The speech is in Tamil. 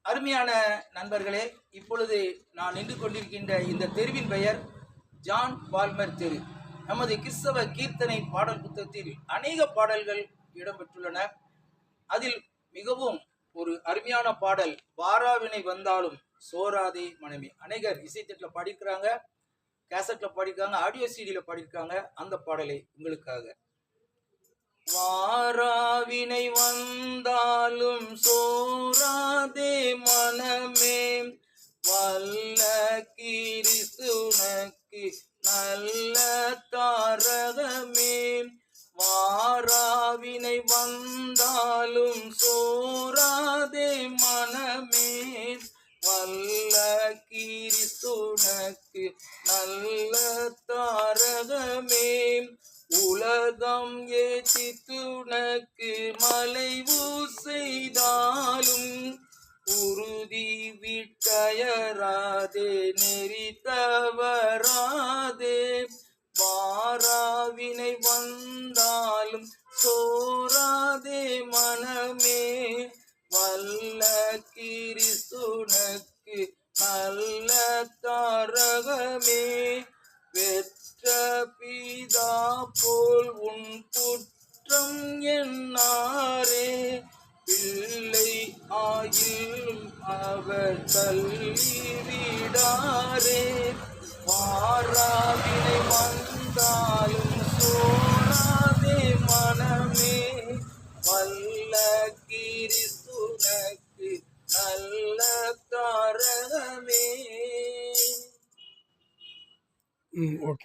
அருமையான நண்பர்களே, இப்பொழுது நான் நின்று கொண்டிருக்கின்ற இந்த தெருவின் பெயர் ஜான் பால்மர் தெரு. நமது கிறிஸ்தவ கீர்த்தனை பாடல் புத்தகத்தில் அநேக பாடல்கள் இடம்பெற்றுள்ளன. அதில் மிகவும் ஒரு அருமையான பாடல் வாராவினை வந்தாலும் சோராதே மனமே. அநேகர் இசைத்தட்டில் பாடியிருக்கிறாங்க, கேசட்ல பாடியிருக்காங்க, ஆடியோ சிடியில பாடியிருக்காங்க. அந்த பாடலை உங்களுக்காக. வாராவினை வந்தாலும் சோராதே மனமே, வல்ல கிறிஸ்துனக்கு நல்ல தாரகமே. வாராவினை வந்தாலும் சோராதே மனமே, வல்ல கிறிஸ்துனக்கு நல்ல தாரகமே. உலகம் ஏற்றித்துனக்கு மலைவு செய்தாலும் உறுதி விட்டயராதே நெறி தவறாதே. வாராவினை வந்தாலும் சோராதே மனமே, வல்ல கிறிஸ்துனக்கு நல்ல தாரகமே. பெற்ற பிதா போல் உன் குற்றம் என்னாரே, பிள்ளை ஆயிலும் அவர் தள்ளிவிடாரே. வாராவினை வந்தாலும் சோராதே மனமே, வல்ல கிறிஸ்துனக்கு நல்ல தாரகமே. ஓகே.